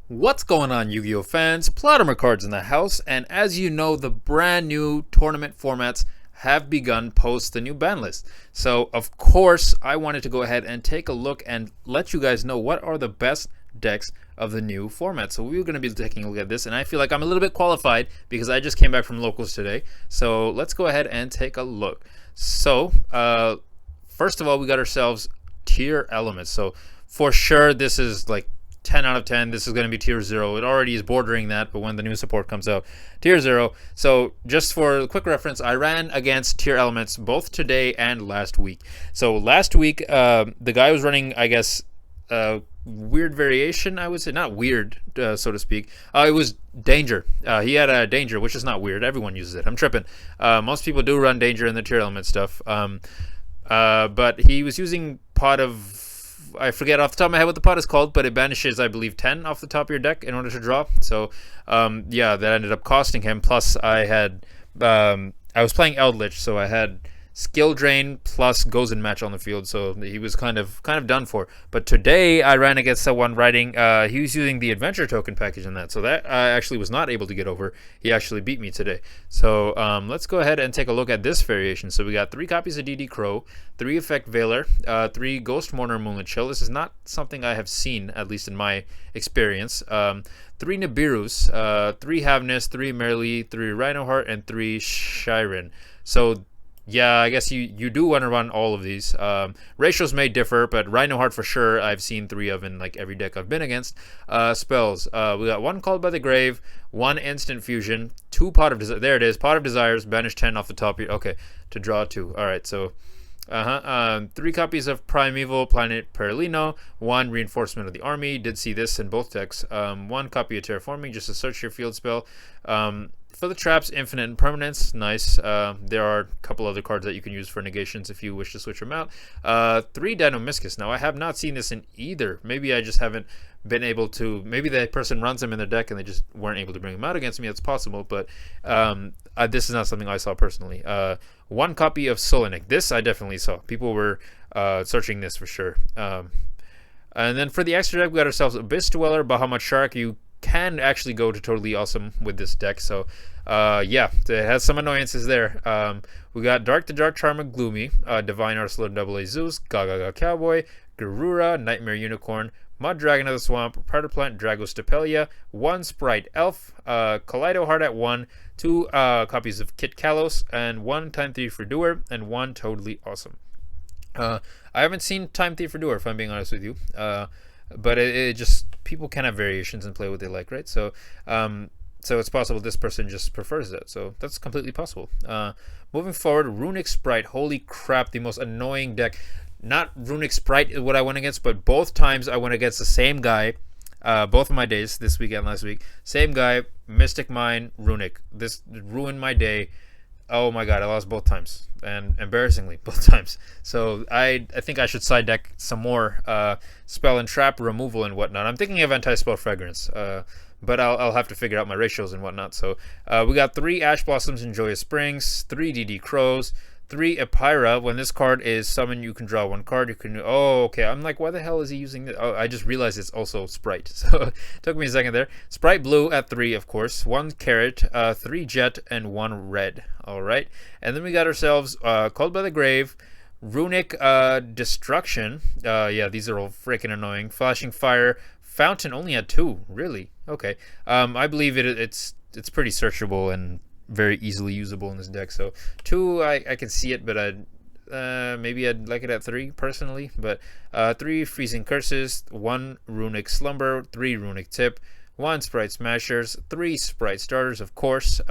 What's going on, Yu-Gi-Oh fans? PlotArmorCards in the house, and as you know, the brand new tournament formats have begun post the new ban list. So, of course, I wanted to go ahead and take a look and let you guys know what are the best decks of the new format. So we're going to be taking a look at this, and I feel like I'm a little bit qualified because I just came back from locals today. So let's go ahead and take a look. So, first of all, we got ourselves tier elements. So for sure, this is like 10 out of 10. This is going to be tier 0. It already is bordering that, but when the new support comes out, tier 0. So just for quick reference, I ran against tier elements both today and last week. So last week, the guy was running, I guess, weird variation, I would say. Not weird, so to speak. It was danger. He had a danger, which is not weird. Everyone uses it. I'm tripping. Most people do run danger in the tier element stuff. But he was using pot of, I forget off the top of my head what the pot is called, but it banishes, I believe, 10 off the top of your deck in order to draw. So, yeah, that ended up costing him. Plus, I was playing Eldritch, so I had skill drain plus goes and match on the field, so he was kind of done for. But today I ran against someone writing, he was using the adventure token package in that, so that I actually was not able to get over. He actually beat me today. So let's go ahead and take a look at this variation. So we got 3 copies of DD Crow, 3 Effect Veiler, 3 Ghost Mourner Moonlit Chill. This is not something I have seen, at least in my experience. 3 Nibirus, 3 Havness, 3 Merely, 3 Rhinoheart, and 3 Shiren. So yeah, I guess you do want to run all of these. Ratios may differ, but Rhinoheart for sure I've seen 3 of in like every deck I've been against. Spells. We got 1 Called by the Grave, 1 Instant Fusion, 2 Pot of Desires. There it is. Pot of Desires, banish 10 off the top here. Okay, to draw 2. Alright, so 3 copies of Primeval Planet Perlino, 1 Reinforcement of the Army. Did see this in both decks. 1 copy of Terraforming, just a search your field spell. For the traps, Infinite Impermanence, nice. There are a couple other cards that you can use for negations if you wish to switch them out. 3 Dinomischus. Now, I have not seen this in either. Maybe I just haven't been able to. Maybe the person runs them in their deck and they just weren't able to bring them out against me. That's possible, but this is not something I saw personally. 1 copy of Solenic. This I definitely saw. People were searching this for sure. And then for the extra deck, we got ourselves Abyss Dweller, Bahamut Shark. You can actually go to totally awesome with this deck. So yeah, it has some annoyances there. We got Dark to Dark Charmer Gloomy, Divine Arsenal Double A Zeus, Gaga Cowboy, Garura, Nightmare Unicorn, Mud Dragon of the Swamp, Predator Plant, Dragostapelia, 1 Sprite Elf, Kaleido Heart at 1, 2 copies of Kit Kalos, and 1 Time Thief for Doer, and 1 Totally Awesome. I haven't seen Time Thief for Doer, if I'm being honest with you. But it just, people can have variations and play what they like, right? So so it's possible this person just prefers that. So that's completely possible. Moving forward, Runic Sprite. Holy crap, the most annoying deck. Not Runic Sprite is what I went against, but both times I went against the same guy. Both of my days, this week and last week. Same guy, Mystic Mine, Runic. This ruined my day. Oh my god, I lost both times, and embarrassingly both times. So I think I should side deck some more spell and trap removal and whatnot. I'm thinking of anti-spell fragrance, but I'll have to figure out my ratios and whatnot. So we got 3 Ash Blossoms and Joyous Springs, 3 DD Crows, 3 Epira. When this card is summoned, you can draw 1 card. You can. Oh, okay. I'm like, why the hell is he using this? Oh, I just realized it's also Sprite. So it took me a second there. Sprite Blue at 3, of course. 1 Carrot, 3 Jet, and 1 Red. All right. And then we got ourselves Called by the Grave, Runic Destruction. Yeah, these are all freaking annoying. Flashing Fire, Fountain only at 2. Really? Okay. I believe it's pretty searchable and very easily usable in this deck. So 2, I can see it, but maybe I'd like it at 3 personally. But 3 Freezing Curses, 1 Runic Slumber, 3 Runic Tip, 1 Sprite Smashers, 3 Sprite Starters, of course,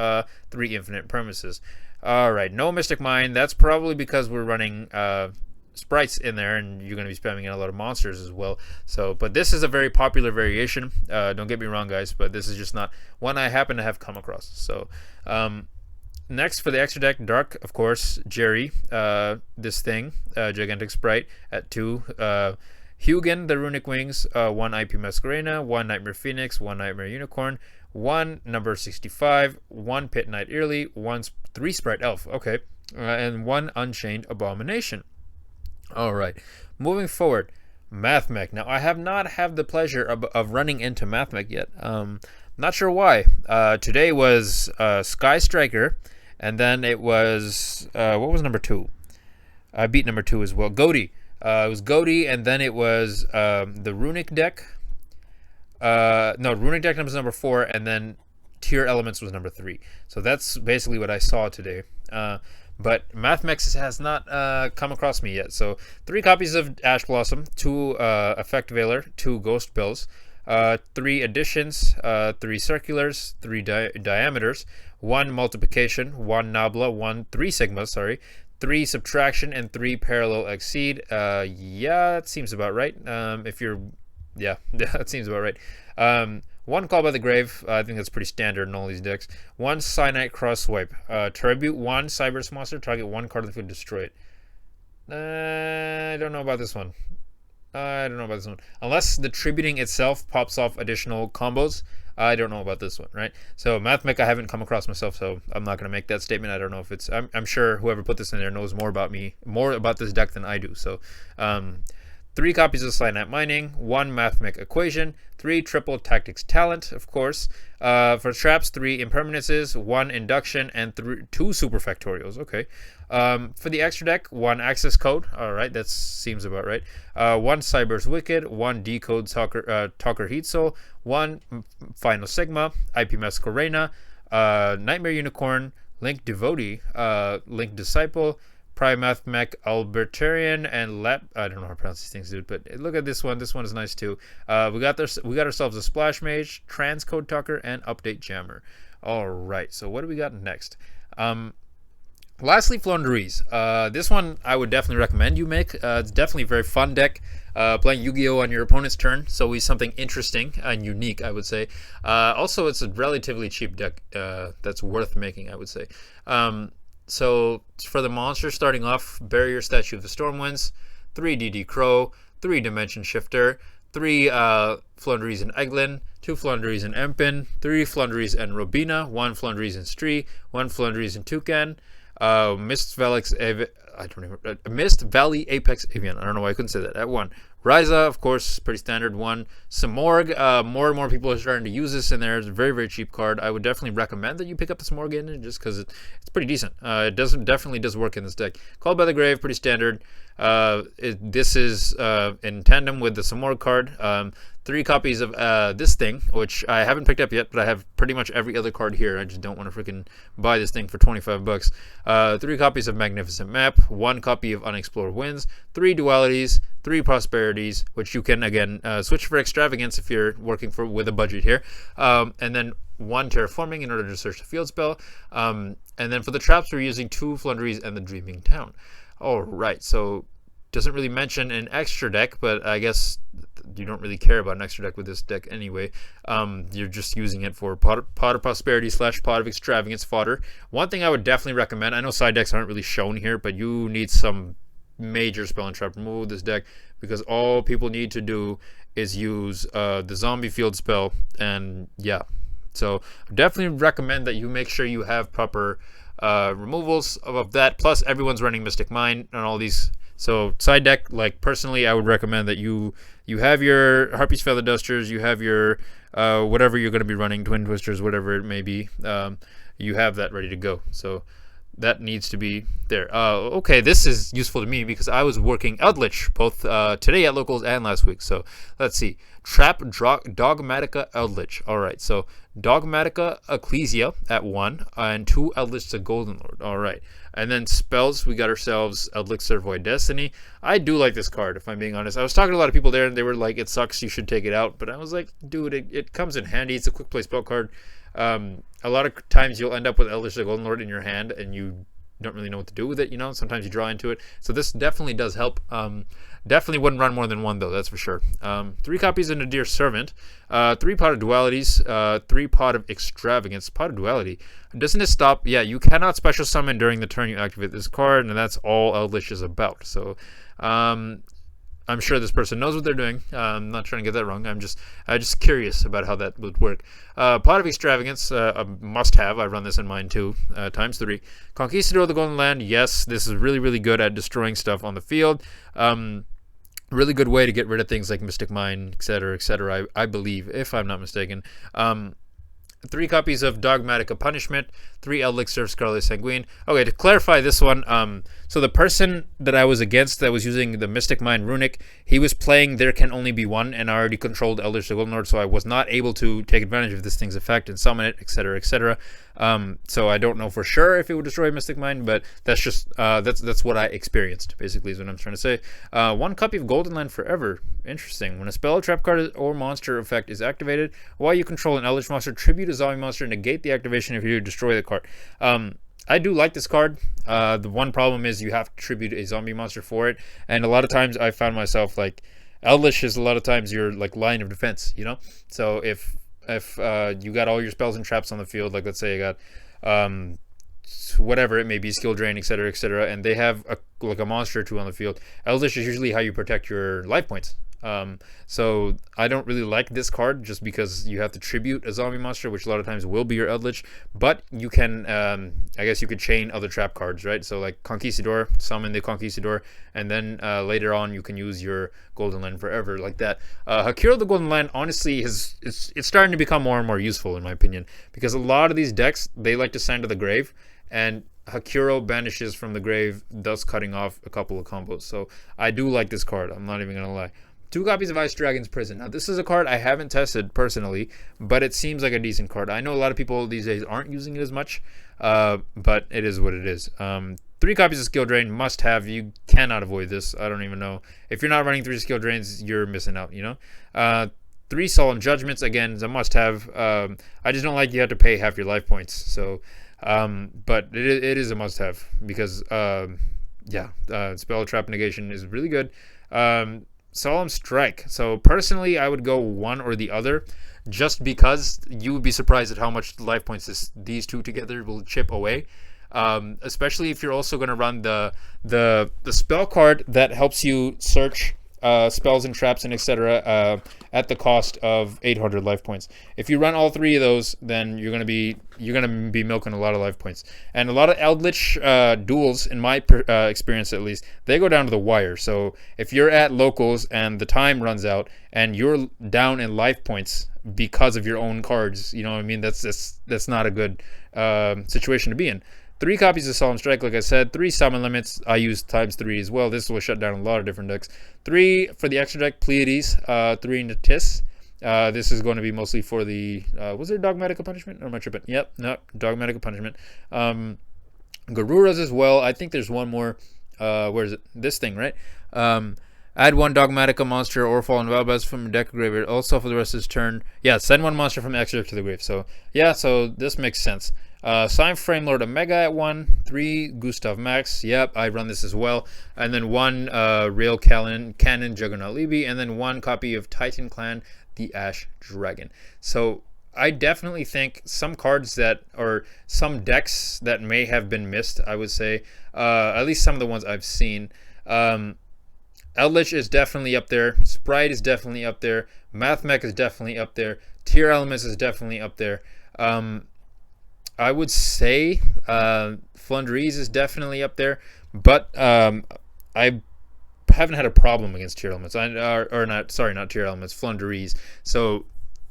3 Infinite Premises. Alright, no Mystic Mine. That's probably because we're running sprites in there, and you're going to be spamming in a lot of monsters as well. So, but this is a very popular variation. Don't get me wrong, guys, but this is just not one I happen to have come across. So, next for the extra deck, Dark, of course, Jerry, this thing, Gigantic Sprite at 2. Hugin, the Runic Wings, 1 IP Masquerena, 1 Nightmare Phoenix, 1 Nightmare Unicorn, 1 Number 65, 1 Pit Knight Early, 3 Sprite Elf, okay, and 1 Unchained Abomination. All right, moving forward, Mathmech. Now, I have not had the pleasure of running into Mathmech yet. Not sure why. Today was Sky Striker, and then it was what was number 2? I beat number 2 as well. Goaty. It was Goaty, and then it was the Runic deck. No, Runic deck was number 4, and then Tier Elements was number 3. So that's basically what I saw today. But Mathmex has not come across me yet. So 3 copies of Ash Blossom, 2 Effect Veiler, 2 Ghost Bills, 3 additions, 3 circulars, 3 diameters, 1 multiplication, 1 nabla, 3 sigmas, sorry, 3 subtraction, and 3 parallel exceed. Yeah, that seems about right. Yeah, that seems about right. 1 Call by the Grave. I think that's pretty standard in all these decks. 1 Cyanite Cross Swipe. Tribute 1 Cyberse Monster. Target 1 card of the field, destroy it. I don't know about this one. Unless the tributing itself pops off additional combos. I don't know about this one, right? So Mathmech I haven't come across myself, so I'm not going to make that statement. I don't know if it's... I'm sure whoever put this in there knows more about this deck than I do. So 3 copies of Cyanite Mining, 1 Mathmech Equation, 3 Triple Tactics Talent, of course. For traps, 3 Impermanences, 1 Induction, and 2 Super Factorials. Okay. For the extra deck, 1 Access Code. All right, that seems about right. 1 Cyber's Wicked, 1 Decode Talker Heat Soul, 1 Final Sigma, IP Masquerena, Nightmare Unicorn, Link Devotee, Link Disciple, Primath Mech Albertarian, and I don't know how to pronounce these things, dude, but look at this one. This one is nice too. We got ourselves a Splash Mage, Transcode Tucker, and Update Jammer. All right, so what do we got next? Lastly, Flonderies. This one I would definitely recommend you make. It's definitely a very fun deck. Playing Yu-Gi-Oh on your opponent's turn, so always something interesting and unique, I would say. Also, it's a relatively cheap deck that's worth making, I would say. So for the monster, starting off, Barrier Statue of the Stormwinds, 3 DD Crow, 3 Dimension Shifter, 3 Flunderies and Eglin, 2 Flunderies and Empin, 3 Flunderies and Robina, 1 Flunderies and Stree, 1 Flunderies and Toucan, Mist Valley Apex Avian. I don't know why I couldn't say that. At 1. Ryza, of course, pretty standard 1. Samorg, more and more people are starting to use this in there. It's a very, very cheap card. I would definitely recommend that you pick up the Samorg in just because it's pretty decent. It definitely does work in this deck. Called by the Grave, pretty standard. This is in tandem with the Samorg card. 3 copies of this thing, which I haven't picked up yet, but I have pretty much every other card here. I just don't want to freaking buy this thing for 25 bucks. 3 copies of Magnificent Map, 1 copy of Unexplored Winds, 3 Dualities, 3 Prosperities, which you can, again, switch for Extravagance if you're working with a budget here, and then 1 Terraforming in order to search the field spell. And then for the traps, we're using 2 Flunderies and the Dreaming Town. All right, so doesn't really mention an extra deck, but I guess you don't really care about an extra deck with this deck anyway. You're just using it for Pot of Prosperity / Pot of Extravagance fodder. One thing I would definitely recommend, I know side decks aren't really shown here, but you need some major spell and trap removal with this deck, because all people need to do is use the zombie field spell, and yeah. So definitely recommend that you make sure you have proper removals of that, plus everyone's running Mystic Mine and all these. So side deck, like personally, I would recommend that you have your Harpy's Feather Dusters, you have your whatever you're going to be running, Twin Twisters, whatever it may be, you have that ready to go. So that needs to be there. Okay, this is useful to me because I was working Eldritch both today at locals and last week. So let's see. Trap Dogmatica Eldritch. All right, so Dogmatica Ecclesia at 1 and 2 Eldritch to Golden Lord. All right, and then spells, we got ourselves Elixir Void Destiny. I do like this card, if I'm being honest. I was talking to a lot of people there, and they were like, it sucks, you should take it out. But I was like, dude, it comes in handy. It's a quick play spell card. A lot of times you'll end up with Eldritch the Golden Lord in your hand, and you don't really know what to do with it, you know? Sometimes you draw into it. So this definitely does help. Definitely wouldn't run more than 1, though, that's for sure. 3 copies of Nadir Servant, 3 Pot of Dualities, 3 Pot of Extravagance. Pot of Duality. Doesn't it stop? Yeah, you cannot special summon during the turn you activate this card, and that's all Eldritch is about. So, I'm sure this person knows what they're doing. I'm not trying to get that wrong. I'm just curious about how that would work. Pot of Extravagance, a must-have. I run this in mine too, times 3. Conquistador of the Golden Land. Yes, this is really, really good at destroying stuff on the field. Really good way to get rid of things like Mystic Mine, etc., I believe, if I'm not mistaken. 3 copies of Dogmatic of Punishment, 3 Elixir of Scarlet Sanguine. Okay, to clarify this one, so the person that I was against that was using the Mystic Mine Runic, he was playing There Can Only Be One, and I already controlled Eldritch the Golden Lord, so I was not able to take advantage of this thing's effect and summon it, etc., so I don't know for sure if it would destroy Mystic Mine, but that's just that's what I experienced, basically, is what I'm trying to say. 1 copy of Golden Land Forever. Interesting. When a spell, trap card, or monster effect is activated, while you control an Eldritch monster, tribute a zombie monster, and negate the activation if you destroy the card. I do like this card. The one problem is you have to tribute a zombie monster for it, and a lot of times I found myself like Eldritch is a lot of times your like line of defense, you know. So if you got all your spells and traps on the field, like let's say you got whatever it may be, skill drain, etc., and they have like a monster or 2 on the field, Eldritch is usually how you protect your life points. So I don't really like this card just because you have to tribute a zombie monster, which a lot of times will be your Eldritch, but you can I guess you could chain other trap cards, right? So like Conquistador, summon the Conquistador, and then later on you can use your Golden Land Forever like that. Hakiro the Golden Land honestly it's starting to become more and more useful in my opinion, because a lot of these decks, they like to send to the grave, and Hakiro banishes from the grave, thus cutting off a couple of combos. So I do like this card, I'm not even gonna lie. 2 copies of Ice Dragon's Prison. Now, this is a card I haven't tested personally, but it seems like a decent card. I know a lot of people these days aren't using it as much, but it is what it is. 3 copies of Skill Drain, must have. You cannot avoid this. I don't even know. If you're not running 3 Skill Drains, you're missing out, you know? 3 Solemn Judgments, again, is a must have. I just don't like you have to pay half your life points. So, but it is a must have because, Spell Trap Negation is really good. Solemn Strike. So personally, I would go one or the other, just because you would be surprised at how much life points these 2 together will chip away. Especially if you're also going to run the spell card that helps you search spells and traps and etc. At the cost of 800 life points. If you run all 3 of those, then you're gonna be milking a lot of life points. And a lot of Eldritch duels, in my experience at least, they go down to the wire. So if you're at locals and the time runs out and you're down in life points because of your own cards, you know what I mean? That's not a good situation to be in. 3 copies of Solemn Strike, like I said. 3 summon limits. I use ×3 as well. This will shut down a lot of different decks. 3 for the extra deck, Pleiades. 3 Natis. This is going to be mostly for the... was there Dogmatic of Punishment? Or am I tripping? Yep, no, Dogmatic of Punishment. Garuras as well. I think there's one more. Where is it? This thing, right? Add 1 Dogmatica monster or Fallen Valbaz from your deck graveyard. Also for the rest of his turn. Yeah, send 1 monster from extra to the grave. So, yeah, so this makes sense. Sign Frame Lord Omega at 1. 3 Gustav Max. Yep, I run this as well. And then 1 Rail Cannon Juggernaut Libby. And then 1 copy of Titan Clan, the Ash Dragon. So I definitely think some cards that, or some decks that may have been missed, I would say, at least some of the ones I've seen. Eldritch is definitely up there. Sprite is definitely up there. Mathmech is definitely up there. Tier Elements is definitely up there. I would say Flundreeze is definitely up there, but I haven't had a problem against Tier Elements. Not Tier Elements, Flundreeze. So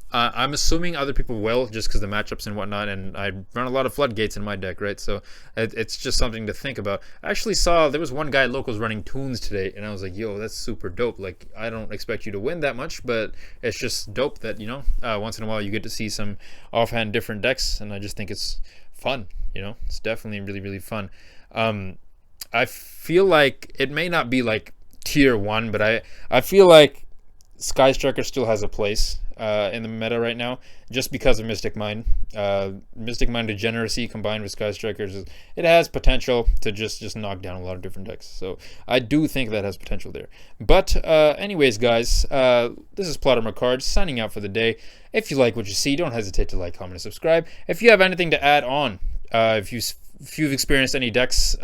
I'm assuming other people will, just because the matchups and whatnot, and I run a lot of Floodgates in my deck, right? So it's just something to think about. I actually saw there was one guy locals running Toons today, and I was like, yo, that's super dope. Like, I don't expect you to win that much, but it's just dope that, you know, once in a while you get to see some offhand different decks, and I just think it's fun, you know? It's definitely really, really fun. I feel like it may not be like tier 1, but I feel like Sky Striker still has a place in the meta right now, just because of Mystic Mine. Mystic Mine Degeneracy combined with Sky Strikers, it has potential to just knock down a lot of different decks. So I do think that has potential there. But anyways, guys, this is PlotArmorCards signing out for the day. If you like what you see, don't hesitate to like, comment, and subscribe. If you have anything to add on, if you've experienced any decks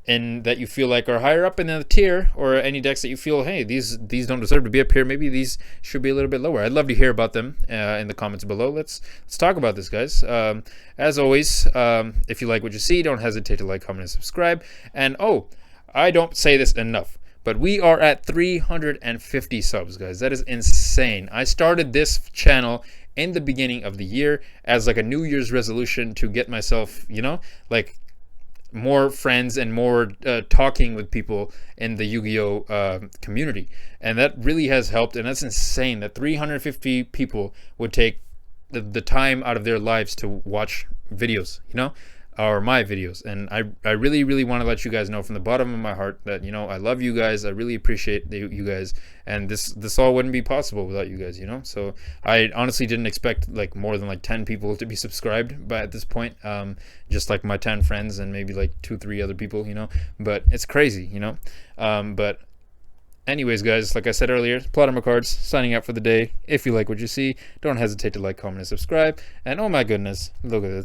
and that you feel like are higher up in the tier, or any decks that you feel, hey, these don't deserve to be up here, maybe these should be a little bit lower, I'd love to hear about them in the comments below. Let's talk about this, guys. As always, if you like what you see, don't hesitate to like, comment, and subscribe. And I don't say this enough, But we are at 350 subs, guys. That is insane. I started this channel in the beginning of the year as like a New Year's resolution to get myself, you know, like more friends and more talking with people in the Yu-Gi-Oh community, and that really has helped. And that's insane that 350 people would take the time out of their lives to watch videos, you know, or my videos. And I really want to let you guys know from the bottom of my heart that, you know, I love you guys. I really appreciate you guys, and this all wouldn't be possible without you guys, you know. So I honestly didn't expect like more than like 10 people to be subscribed by at this point, just like my 10 friends and maybe like 2-3 other people, you know. But it's crazy, you know. But anyways, guys, like I said earlier, PlotArmorCards signing out for the day. If you like what you see, don't hesitate to like, comment, and subscribe. And oh my goodness, look at this.